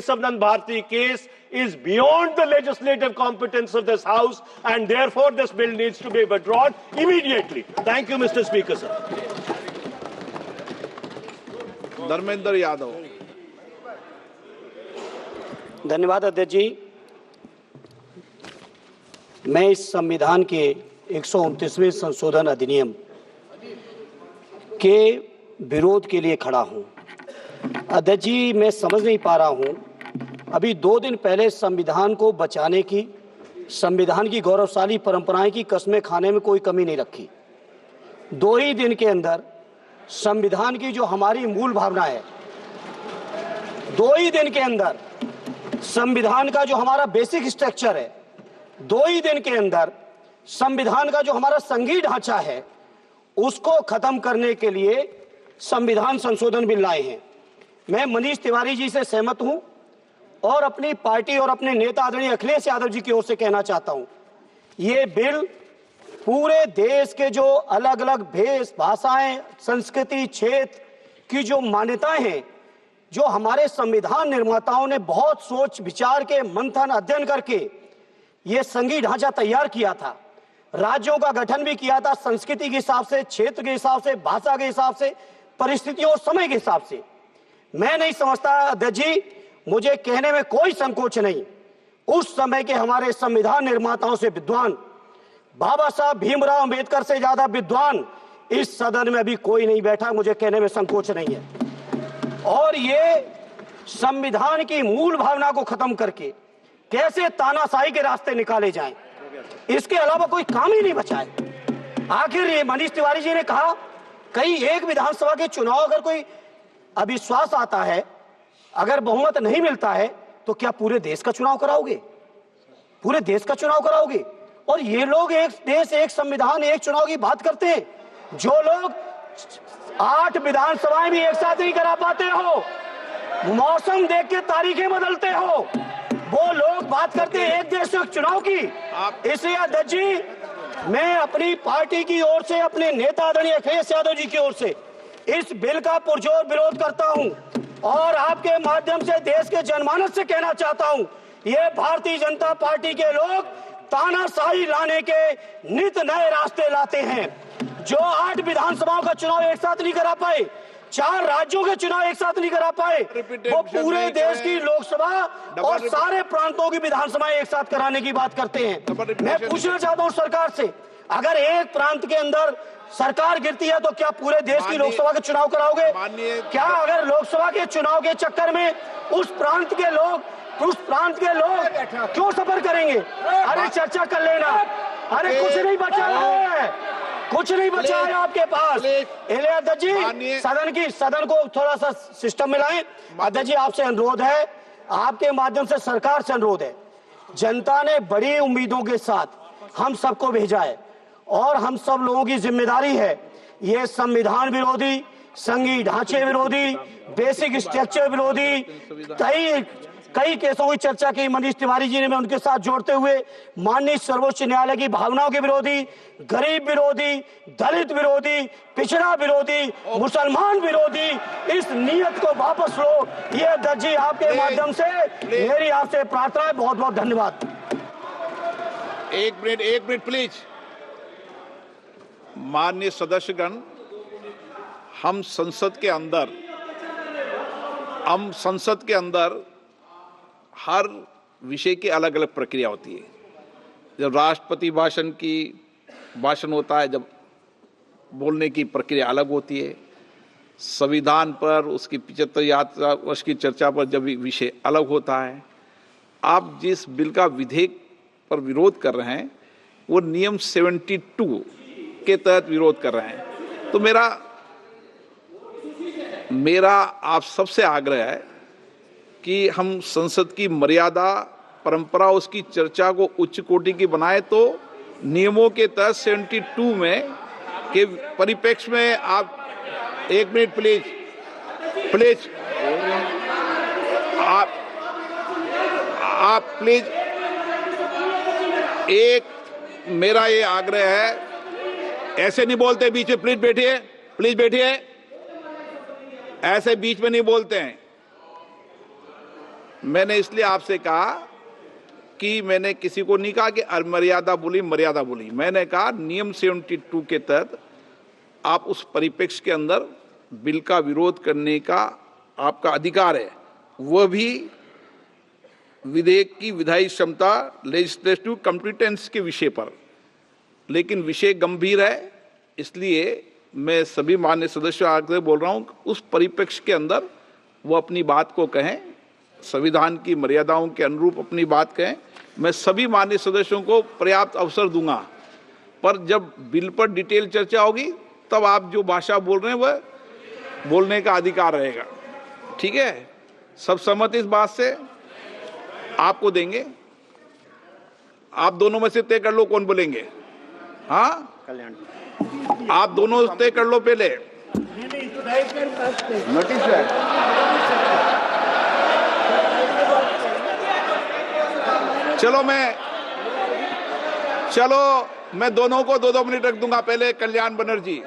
Kesavanan Bharti case is beyond the legislative competence of this House, and therefore this bill needs to be withdrawn immediately. Thank you, Mr. Speaker, sir. Dharmendra Yadav. धन्यवाद अध्यक्ष जी। मैं इस संविधान के 129वें संशोधन अधिनियम के विरोध के लिए खड़ा हूं। अध्यक्ष जी, मैं समझ नहीं पा रहा हूं, अभी 2 दिन पहले संविधान को बचाने की, संविधान की गौरवशाली परंपराएं की कस्में खाने में कोई कमी नहीं रखी। 2 ही दिन के अंदर संविधान की जो हमारी मूल भावना है, 2 ही दिन के अंदर संविधान का जो हमारा बेसिक स्ट्रक्चर है, 2 ही दिन के अंदर संविधान का जो हमारा संघीय ढांचा है, उसको खत्म करने के लिए संविधान संशोधन बिल लाए हैं। मैं मनीष तिवारी जी से सहमत हूं और अपनी पार्टी और अपने नेता आदरणीय अखिलेश यादव जी की ओर से कहना चाहता हूं, ये बिल पूरे देश के जो अलग अलग भेष, भाषाएं, संस्कृति, क्षेत्र की जो मान्यताएं हैं, जो हमारे संविधान निर्माताओं ने बहुत सोच विचार के मंथन अध्ययन करके ये संघीय ढांचा तैयार किया था, राज्यों का गठन भी किया था, संस्कृति के हिसाब से, क्षेत्र के हिसाब से, भाषा के हिसाब से, परिस्थितियों और समय के हिसाब से। मैं नहीं समझता अध्यक्ष जी, मुझे कहने में कोई संकोच नहीं, उस समय के हमारे संविधान निर्माताओं से विद्वान, बाबा साहब भीमराव अंबेडकर से ज्यादा विद्वान इस सदन में अभी कोई नहीं बैठा, मुझे कहने में संकोच नहीं है। और ये संविधान की मूल भावना को खत्म करके कैसे तानाशाही के रास्ते निकाले जाएं, इसके अलावा कोई काम ही नहीं बचा है। आखिर ये मनीष तिवारी जी ने कहा, कहीं एक विधानसभा के चुनाव अगर कोई अविश्वास आता है, अगर बहुमत नहीं मिलता है, तो क्या पूरे देश का चुनाव कराओगे? पूरे देश का चुनाव कराओगे? और ये लोग एक देश, एक संविधान, एक चुनाव की बात करते हैं, जो लोग 8 विधानसभाएं भी एक साथ नहीं करा पाते हो, मौसम देख के तारीखें बदलते हो, वो लोग बात करते हैं एक देश एक चुनाव की। इसलिए अध्यक्ष जी, मैं अपनी पार्टी की ओर से, अपने नेता आदरणीय अखिलेश यादव जी की ओर से इस बिल का पुरजोर विरोध करता हूं और आपके माध्यम से देश के जनमानस से कहना चाहता हूं, ये भारतीय जनता पार्टी के लोग तानाशाही लाने के नित नए रास्ते लाते हैं। जो 8 विधानसभाओं का चुनाव एक साथ नहीं करा पाए, 4 राज्यों के चुनाव एक साथ नहीं करा पाए, वो पूरे देश की लोकसभा और सारे प्रांतों की विधानसभाएं एक साथ कराने की बात करते हैं। मैं पूछना चाहता हूं सरकार से, अगर एक प्रांत के अंदर सरकार गिरती है तो क्या पूरे देश की लोकसभा के चुनाव कराओगे? क्या अगर लोकसभा के चुनाव के चक्कर में उस प्रांत के लोग क्यों सफर करेंगे? अरे चर्चा कर लेना, अरे कुछ नहीं बचा है, कुछ नहीं बचा है आपके पास। अध्यक्ष जी, सदन को थोड़ा सा सिस्टम में लाएं। अध्यक्ष जी, आपसे अनुरोध है, आपके माध्यम से सरकार से अनुरोध है, जनता ने बड़ी उम्मीदों के साथ हम सबको भेजा है और हम सब लोगों की जिम्मेदारी है, ये संविधान विरोधी, संघीय ढांचे विरोधी, बेसिक स्ट्रक्चर विरोधी, कई केसों की चर्चा की मनीष तिवारी जी ने, मैं उनके साथ जोड़ते हुए माननीय सर्वोच्च न्यायालय की भावनाओं के विरोधी, गरीब विरोधी, दलित विरोधी, पिछड़ा विरोधी, मुसलमान विरोधी, इस नीयत को वापस लो। ये अध्यक्ष जी, आपके माध्यम से मेरी आपसे प्रार्थना है। बहुत बहुत धन्यवाद। एक मिनट प्लीज। माननीय सदस्यगण, हम संसद के अंदर हर विषय की अलग अलग प्रक्रिया होती है। जब राष्ट्रपति भाषण होता है, जब बोलने की प्रक्रिया अलग होती है, संविधान पर उसकी 75 वर्ष की चर्चा पर जब विषय अलग होता है। आप जिस बिल का विधेयक पर विरोध कर रहे हैं, वो नियम 72 के तहत विरोध कर रहे हैं। तो मेरा आप सबसे आग्रह है कि हम संसद की मर्यादा, परंपरा, उसकी चर्चा को उच्च कोटि की बनाए, तो नियमों के तहत 72 में के परिप्रेक्ष्य में आप 1 मिनट प्लीज आप प्लीज, एक मेरा ये आग्रह है, ऐसे नहीं बोलते बीच में, प्लीज बैठिए, ऐसे बीच में नहीं बोलते हैं। मैंने इसलिए आपसे कहा कि मैंने किसी को नहीं कहा कि मर्यादा बोली। मैंने कहा नियम 72 के तहत आप उस परिप्रेक्ष्य के अंदर बिल का विरोध करने का आपका अधिकार है, वह भी विधेयक की विधायी क्षमता लेजिस्लेटिव कॉम्पिटेंस के विषय पर। लेकिन विषय गंभीर है, इसलिए मैं सभी माननीय सदस्यों आगे बोल रहा हूं, उस परिप्रेक्ष्य के अंदर वो अपनी बात को कहें, संविधान की मर्यादाओं के अनुरूप अपनी बात कहें। मैं सभी माननीय सदस्यों को पर्याप्त अवसर दूंगा, पर जब बिल पर डिटेल चर्चा होगी तब आप जो भाषा बोल रहे हैं वह बोलने का अधिकार रहेगा। ठीक है, सब सहमत इस बात से? आपको देंगे, आप दोनों में से तय कर लो कौन बोलेंगे। हाँ, कल्याण आप दोनों तय कर लो पहले। नोटिस है, चलो मैं दोनों को 2-2 मिनट रख दूंगा। पहले Kalyan Banerjee.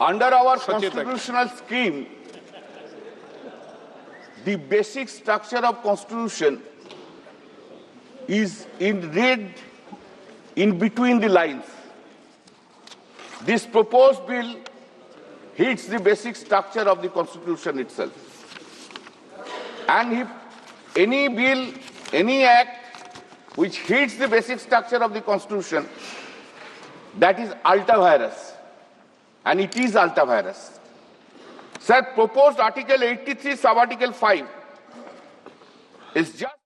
Under our constitutional scheme, the basic structure of constitution is read in between the lines. This proposed bill hits the basic structure of the constitution itself. And if any bill, any act which hits the basic structure of the constitution, that is ultra-virus. And it is ultra-virus. Sir, proposed Article 83, sub-Article 5 is just